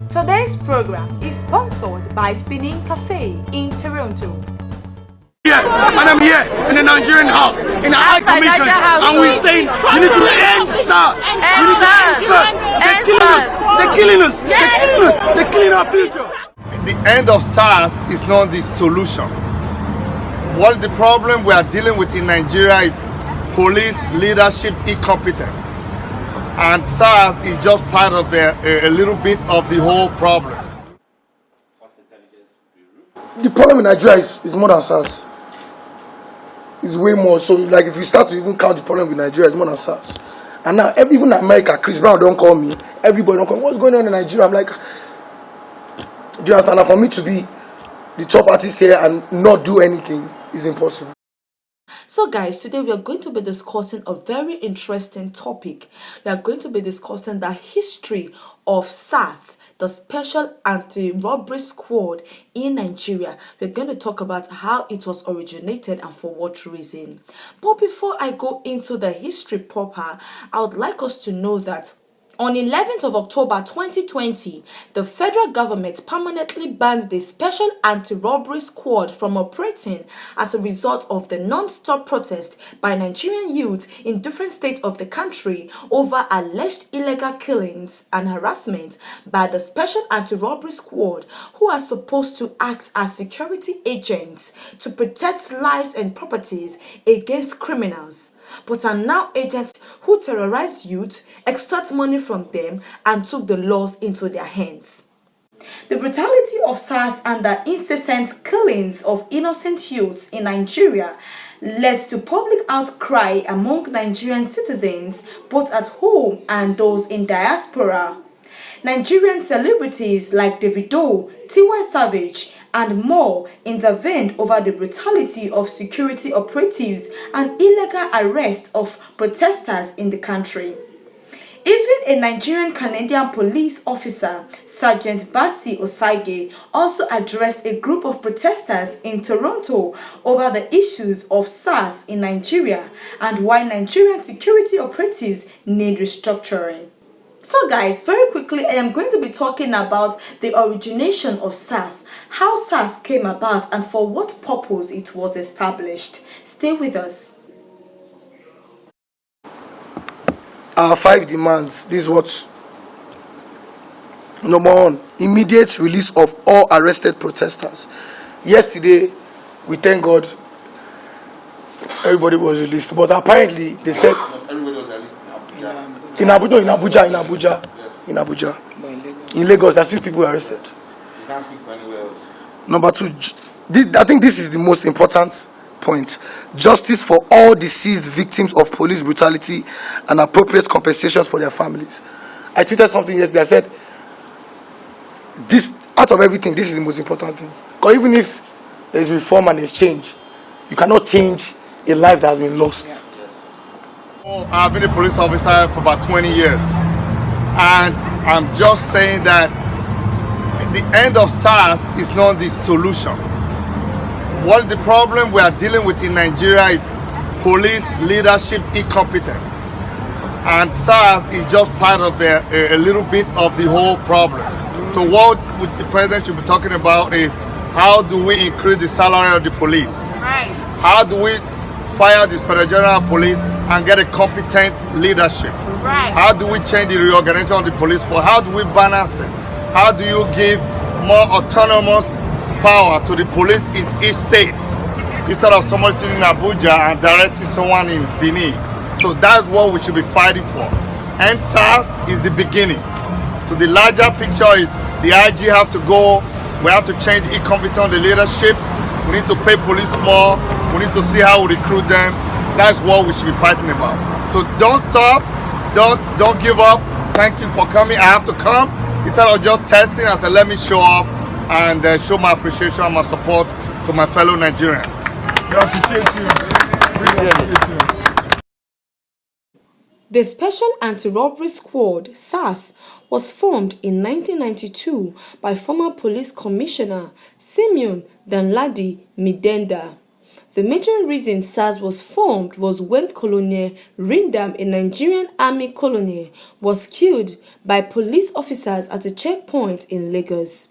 Today's program is sponsored by Benin Cafe in Toronto. And I'm here in the Nigerian house, in the High Commission, and we're saying you need to end SARS. You need to end SARS. They're killing us. They're killing us. They're killing us. They're killing our future. The end of SARS is not the solution. What is the problem we are dealing with in Nigeria is police leadership incompetence. And SARS is just part of a little bit of the whole problem. The problem in Nigeria is more than SARS. It's way more. So, like, if you start to even count the problem with Nigeria, it's more than SARS. And now, even in America, Chris Brown don't call me. Everybody don't call me. What's going on in Nigeria? I'm like, do you understand? And for me to be the top artist here and not do anything is impossible. So guys, today we are going to be discussing a very interesting topic. We are going to be discussing the history of SARS, the Special Anti-Robbery Squad in Nigeria. We're going to talk about how it was originated and for what reason. But before I go into the history proper, I would like us to know that on 11th of October 2020, the federal government permanently banned the Special Anti-Robbery Squad from operating as a result of the non-stop protest by Nigerian youth in different states of the country over alleged illegal killings and harassment by the Special Anti-Robbery Squad, who are supposed to act as security agents to protect lives and properties against criminals, but are now agents who terrorize youth, extort money from them, and took the laws into their hands. The brutality of SARS and the incessant killings of innocent youths in Nigeria led to public outcry among Nigerian citizens, both at home and those in diaspora. Nigerian celebrities like Davido, Tiwa Savage, and more intervened over the brutality of security operatives and illegal arrest of protesters in the country. Even a Nigerian Canadian police officer, Sergeant Bassey also addressed a group of protesters in Toronto over the issues of SARS in Nigeria and why Nigerian security operatives need restructuring. So guys, very quickly, I am going to be talking about the origination of SARS, how SARS came about and for what purpose it was established. Stay with us. Our 5 demands. This is what. Number 1, immediate release of all arrested protesters. Yesterday, we thank God, everybody was released. But apparently, they said in Abuja. In Lagos, there's still people arrested. You can't speak for anywhere else. Number 2, I think this is the most important point. Justice for all deceased victims of police brutality and appropriate compensations for their families. I tweeted something yesterday. I said, this, out of everything, this is the most important thing. Because even if there's reform and there's change, you cannot change a life that has been lost. Yeah. I've been a police officer for about 20 years, and I'm just saying that the end of SARS is not the solution. What is the problem we are dealing with in Nigeria is police leadership incompetence, and SARS is just part of a little bit of the whole problem. So what the president should be talking about is how do we increase the salary of the police? Right. How do we fire the Inspector General of Police and get a competent leadership? Right. How do we change the reorganization of the police force? How do we balance it? How do you give more autonomous power to the police in each state instead of someone sitting in Abuja and directing someone in Benin? So that's what we should be fighting for. And SARS is the beginning. So the larger picture is the IG have to go. We have to change the incompetence of the leadership. We need to pay police more. We need to see how we recruit them. That's what we should be fighting about. So don't stop. Don't give up. Thank you for coming. I have to come. Instead of just testing, I said, let me show up and show my appreciation and my support to my fellow Nigerians. We appreciate you. The Special Anti-Robbery Squad, SARS, was formed in 1992 by former Police Commissioner Simeon Danladi Midenda. The major reason SARS was formed was when Colonel Rindam, a Nigerian army colonel, was killed by police officers at a checkpoint in Lagos.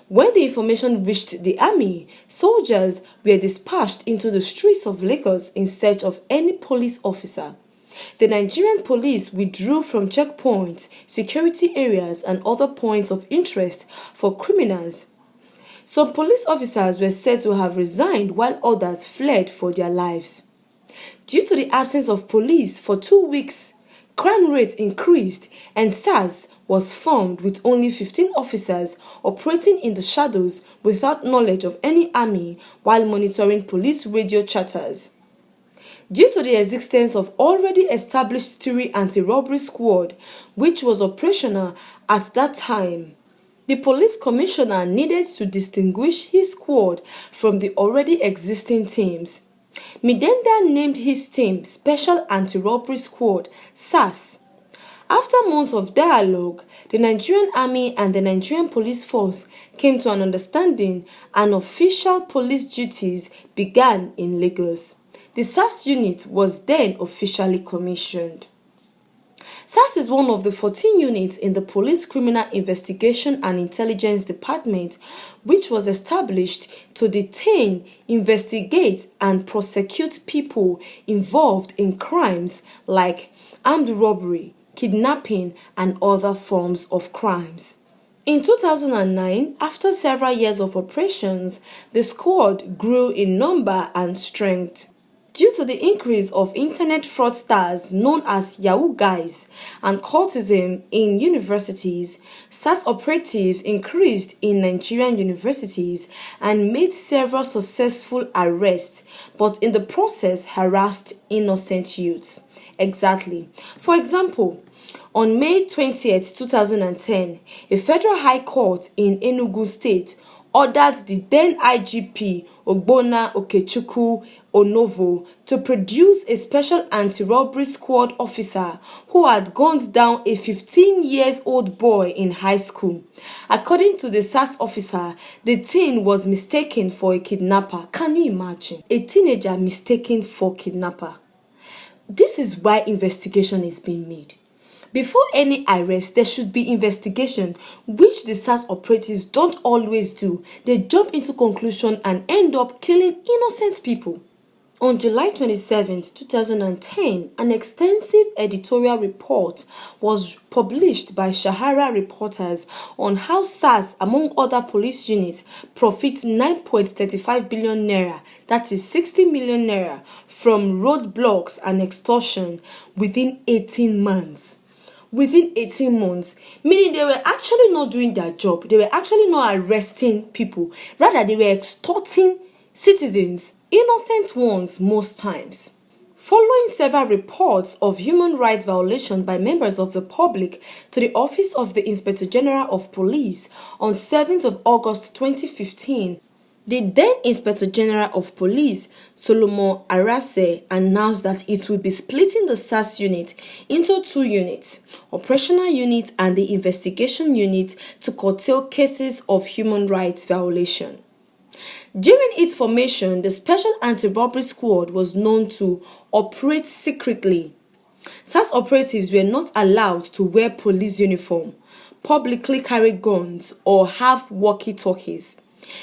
When the information reached the army, soldiers were dispatched into the streets of Lagos in search of any police officer. The Nigerian police withdrew from checkpoints, security areas, and other points of interest for criminals. Some police officers were said to have resigned while others fled for their lives. Due to the absence of police for 2 weeks, crime rates increased and SARS was formed with only 15 officers operating in the shadows without knowledge of any army while monitoring police radio chatters. Due to the existence of already established 3 anti-robbery squad, which was operational at that time, the police commissioner needed to distinguish his squad from the already existing teams. Midenda named his team Special Anti-Robbery Squad, SAS. After months of dialogue, the Nigerian Army and the Nigerian Police Force came to an understanding and official police duties began in Lagos. The SAS unit was then officially commissioned. SARS is one of the 14 units in the Police Criminal Investigation and Intelligence Department, which was established to detain, investigate, and prosecute people involved in crimes like armed robbery, kidnapping, and other forms of crimes. In 2009, after several years of operations, the squad grew in number and strength. Due to the increase of internet fraudsters known as Yahoo guys and cultism in universities, SARS operatives increased in Nigerian universities and made several successful arrests, but in the process harassed innocent youths. Exactly. For example, on May 20th, 2010, a federal high court in Enugu State ordered the then IGP Ogbonna Okechukwu Onovo to produce a special anti-robbery squad officer who had gunned down a 15-year-old boy in high school. According to the SARS officer, the teen was mistaken for a kidnapper. Can you imagine? A teenager mistaken for kidnapper. This is why investigation is being made. Before any arrest, there should be investigation, which the SARS operatives don't always do. They jump into conclusion and end up killing innocent people. On July 27, 2010, an extensive editorial report was published by Sahara reporters on how SARS, among other police units, profit 9.35 billion naira, that is 60 million naira, from roadblocks and extortion within 18 months. Within 18 months, meaning they were actually not doing their job. They were actually not arresting people. Rather, they were extorting citizens, innocent ones most times. Following several reports of human rights violation by members of the public to the Office of the Inspector General of Police on 7th of August 2015, the then Inspector General of Police, Solomon Arase, announced that it would be splitting the SARS unit into 2 units, Operational Unit and the Investigation Unit, to curtail cases of human rights violation. During its formation, the Special Anti-Robbery Squad was known to operate secretly. SARS operatives were not allowed to wear police uniform, publicly carry guns, or have walkie-talkies.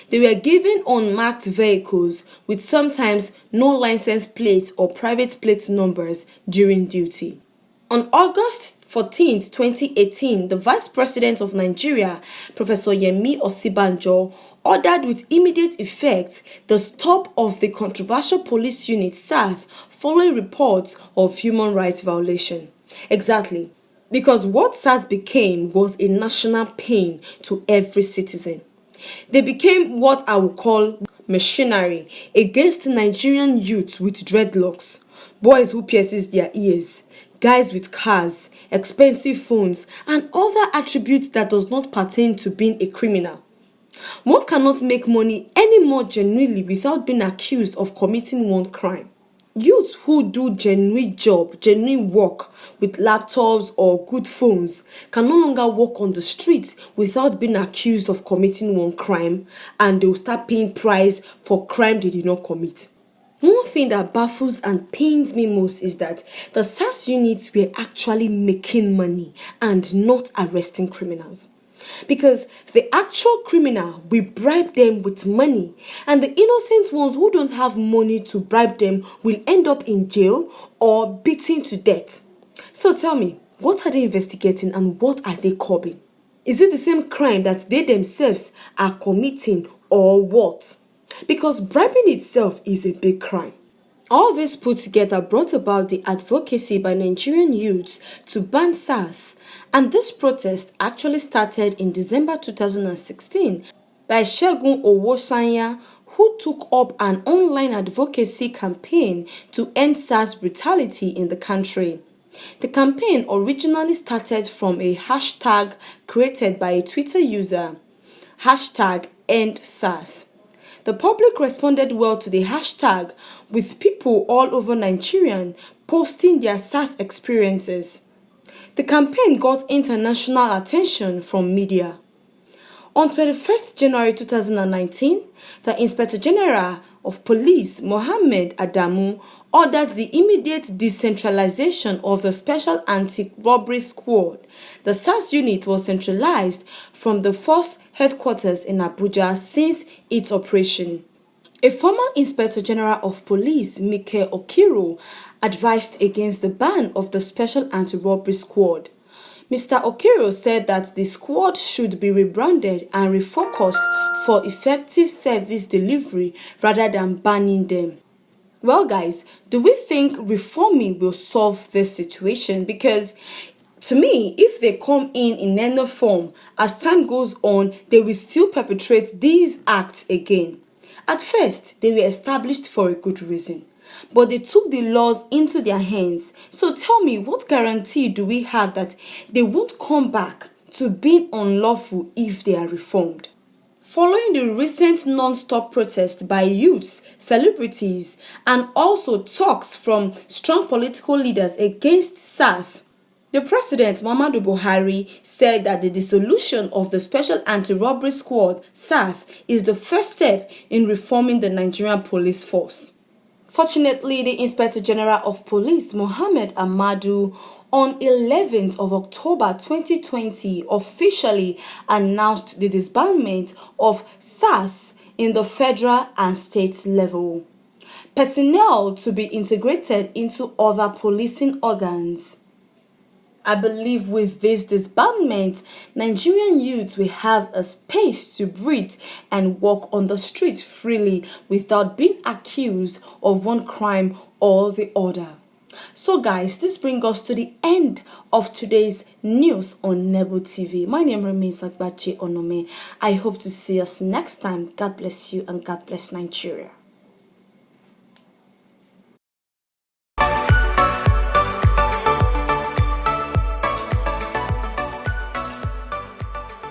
They were given unmarked vehicles with sometimes no license plate or private plate numbers during duty. On August 14, 2018, the Vice President of Nigeria, Professor Yemi Osibanjo, ordered with immediate effect the stop of the controversial police unit SARS following reports of human rights violation. Exactly, because what SARS became was a national pain to every citizen. They became what I would call machinery against Nigerian youths with dreadlocks, boys who pierces their ears, guys with cars, expensive phones, and other attributes that does not pertain to being a criminal. One cannot make money any more genuinely without being accused of committing one crime. Youths who do genuine job, genuine work with laptops or good phones can no longer walk on the street without being accused of committing one crime, and they'll start paying price for crime they did not commit. One thing that baffles and pains me most is that the SARS units were actually making money and not arresting criminals. Because the actual criminal will bribe them with money, and the innocent ones who don't have money to bribe them will end up in jail or beaten to death. So tell me, what are they investigating and what are they curbing? Is it the same crime that they themselves are committing or what? Because bribing itself is a big crime. All this put together brought about the advocacy by Nigerian youths to ban SARS, and this protest actually started in December 2016 by Segun Owosanya, who took up an online advocacy campaign to end SARS brutality in the country. The campaign originally started from a hashtag created by a Twitter user, #EndSARS. The public responded well to the hashtag, with people all over Nigeria posting their SARS experiences. The campaign got international attention from media. On 21st January 2019, the Inspector General of Police, Mohammed Adamu, ordered the immediate decentralization of the Special Anti-Robbery Squad. The SARS unit was centralized from the force headquarters in Abuja since its operation. A former Inspector General of Police, Mike Okiro, advised against the ban of the Special Anti-Robbery Squad. Mr. Okiro said that the squad should be rebranded and refocused for effective service delivery rather than banning them. Well guys, do we think reforming will solve this situation? Because to me, if they come in any form, as time goes on, they will still perpetrate these acts again. At first, they were established for a good reason, but they took the laws into their hands. So tell me, what guarantee do we have that they won't come back to being unlawful if they are reformed? Following the recent non-stop protest by youths, celebrities, and also talks from strong political leaders against SARS, the President, Muhammadu Buhari, said that the dissolution of the Special Anti-Robbery Squad, SARS, is the first step in reforming the Nigerian police force. Fortunately, the Inspector General of Police, Mohammed Amadu, on 11th of October 2020 officially announced the disbandment of SARS in the federal and state level. Personnel to be integrated into other policing organs. I believe with this disbandment, Nigerian youth will have a space to breathe and walk on the street freely without being accused of one crime or the other. So guys, this brings us to the end of today's news on Nebo TV. My name remains Agbache Onome. I hope to see us next time. God bless you and God bless Nigeria.